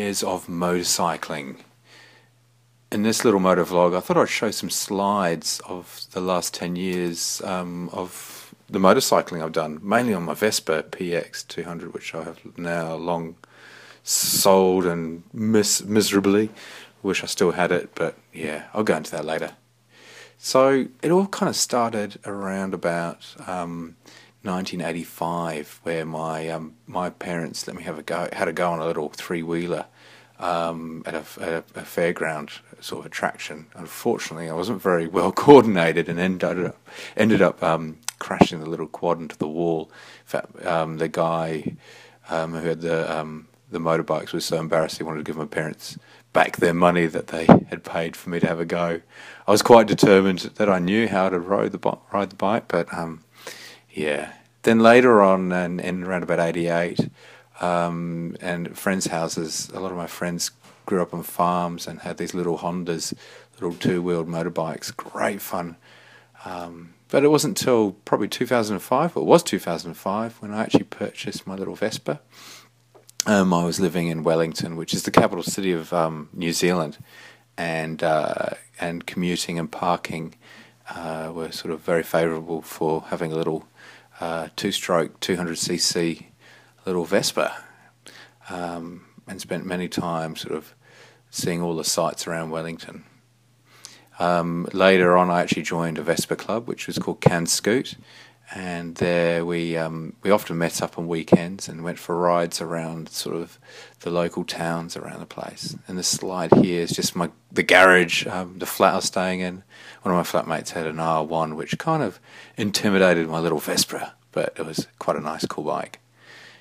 years of motorcycling. In this little motovlog, I thought I'd show some slides of the last 10 years of the motorcycling I've done, mainly on my Vespa PX 200, which I have now long sold and miserably. Wish I still had it, but yeah, I'll go into that later. So it all kind of started around about 1985, where my parents let me had a go on a little three-wheeler at a fairground sort of attraction. Unfortunately, I wasn't very well coordinated and ended up crashing the little quad into the wall. In fact, the guy who had the motorbikes was so embarrassed he wanted to give my parents back their money that they had paid for me to have a go. I was quite determined that I knew how to ride the bike, but yeah. Then later on, in around about 88, and friends' houses, a lot of my friends grew up on farms and had these little Hondas, little two-wheeled motorbikes. Great fun. But it wasn't until probably 2005, or it was 2005, when I actually purchased my little Vespa. I was living in Wellington, which is the capital city of New Zealand, and commuting and parking were sort of very favourable for having a little two-stroke 200cc little Vespa, and spent many times sort of seeing all the sights around Wellington. Later on, I actually joined a Vespa club, which was called Can Scoot, and there we often met up on weekends and went for rides around sort of the local towns around the place. And this slide here is just the garage, the flat I was staying in. One of my flatmates had an R1, which kind of intimidated my little Vespa, but it was quite a nice, cool bike.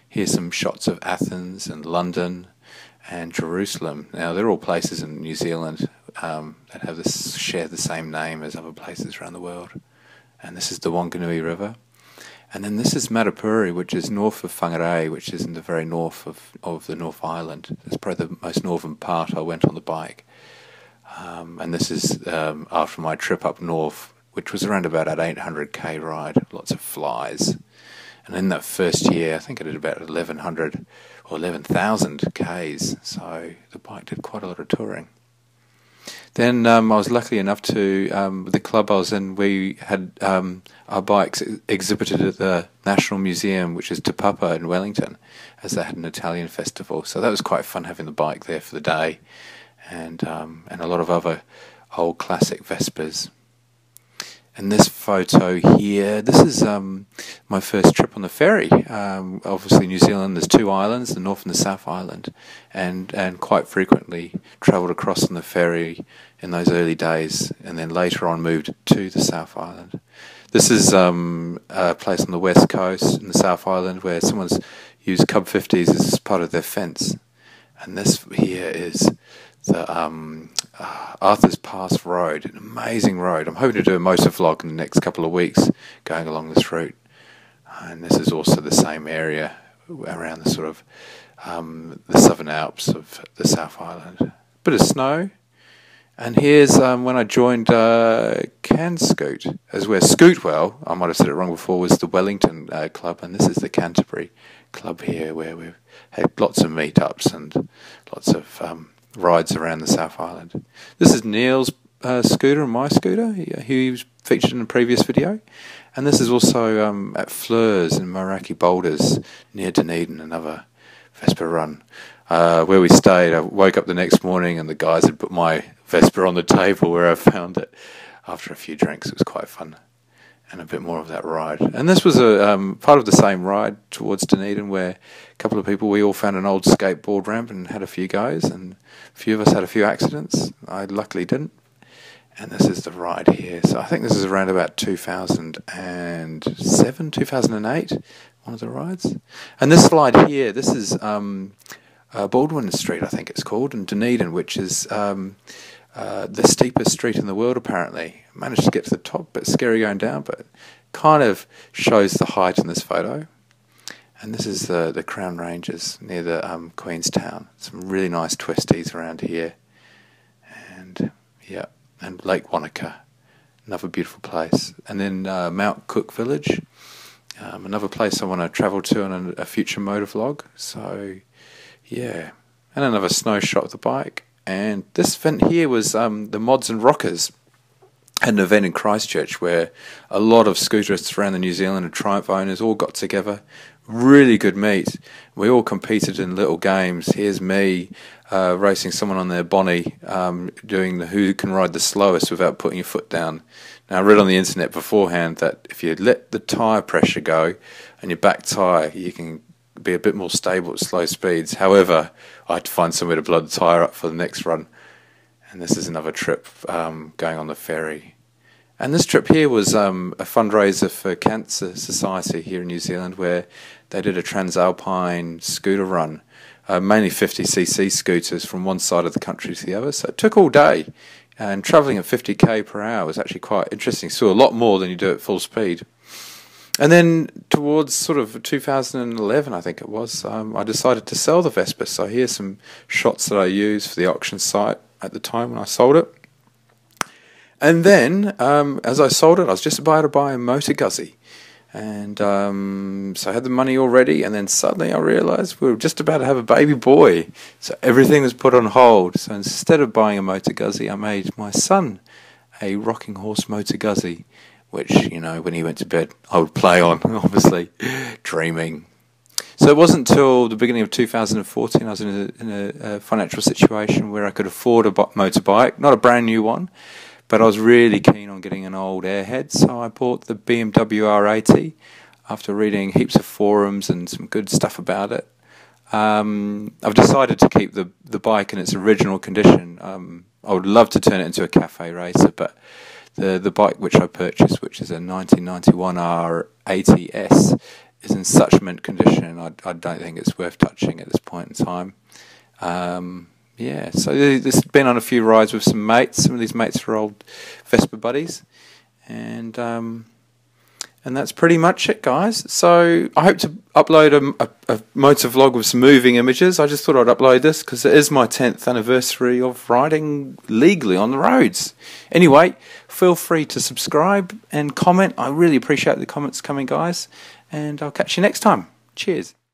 Here's some shots of Athens and London and Jerusalem. Now, they're all places in New Zealand that have share the same name as other places around the world. And this is the Wanganui River. And then this is Matapuri, which is north of Whangarei, which is in the very north of the North Island. It's probably the most northern part I went on the bike. And this is after my trip up north, which was around about an 800k ride, lots of flies. And in that first year, I think I did about 1,100 or 11,000 Ks, so the bike did quite a lot of touring. Then I was lucky enough to, the club I was in, we had our bikes exhibited at the National Museum, which is Te Papa in Wellington, as they had an Italian festival. So that was quite fun having the bike there for the day, and a lot of other old classic Vespas. And this photo here, this is my first trip on the ferry. Obviously New Zealand, there's two islands, the North and the South Island, and quite frequently travelled across on the ferry in those early days, and then later on moved to the South Island. This is a place on the west coast in the South Island where someone's used Cub 50s as part of their fence. And this here is the Arthur's Pass Road, an amazing road. I'm hoping to do a motovlog in the next couple of weeks going along this route. And this is also the same area around the sort of the Southern Alps of the South Island. Bit of snow. And here's when I joined Can Scoot, as where Scootwell, I might have said it wrong before, was the Wellington club, and this is the Canterbury club here, where we've had lots of meetups and lots of rides around the South Island. This is Neil's scooter and my scooter. He was featured in a previous video. And this is also at Fleurs in Mackie Boulders near Dunedin, another Vespa run. Where we stayed, I woke up the next morning and the guys had put my Vespa on the table where I found it. After a few drinks, it was quite fun. And a bit more of that ride. And this was a part of the same ride towards Dunedin, where a couple of people, we all found an old skateboard ramp and had a few goes, and a few of us had a few accidents. I luckily didn't. And this is the ride here. So I think this is around about 2007, 2008, one of the rides. And this slide here, this is Baldwin Street, I think it's called, in Dunedin, which is the steepest street in the world, apparently. I managed to get to the top, but scary going down, but kind of shows the height in this photo. And this is the Crown Ranges near the Queenstown. Some really nice twisties around here. And yeah, and Lake Wanaka, another beautiful place. And then Mount Cook Village, another place I want to travel to on a future motovlog. So yeah, and another snow shot of the bike. And this event here was the Mods and Rockers, had an event in Christchurch where a lot of scooterists around the New Zealand and Triumph owners all got together. Really good meet. We all competed in little games. Here's me racing someone on their Bonnie, doing the who can ride the slowest without putting your foot down. Now, I read on the internet beforehand that if you let the tyre pressure go and your back tyre, you can be a bit more stable at slow speeds. However, I had to find somewhere to blow the tyre up for the next run. And this is another trip going on the ferry. And this trip here was a fundraiser for Cancer Society here in New Zealand, where they did a transalpine scooter run, mainly 50cc scooters from one side of the country to the other. So it took all day, and travelling at 50k per hour was actually quite interesting. So a lot more than you do at full speed. And then towards sort of 2011, I think it was, I decided to sell the Vespa. So here's some shots that I used for the auction site at the time when I sold it. And then, as I sold it, I was just about to buy a Motor Guzzi. And so I had the money already, and then suddenly I realised we were just about to have a baby boy. So everything was put on hold. So instead of buying a Motor Guzzi, I made my son a rocking horse Motor Guzzi, which, you know, when he went to bed, I would play on, obviously, dreaming. So it wasn't until the beginning of 2014 I was in a financial situation where I could afford a motorbike, not a brand new one, but I was really keen on getting an old Airhead, so I bought the BMW R80 after reading heaps of forums and some good stuff about it. I've decided to keep the bike in its original condition. I would love to turn it into a cafe racer, but the bike which I purchased, which is a 1991 R80S, is in such mint condition, I don't think it's worth touching at this point in time. Yeah, so this has been on a few rides with some mates. Some of these mates are old Vespa buddies, and that's pretty much it, guys. So I hope to upload a motor vlog with some moving images. I just thought I'd upload this because it is my 10th anniversary of riding legally on the roads. Anyway, feel free to subscribe and comment. I really appreciate the comments coming, guys, and I'll catch you next time. Cheers.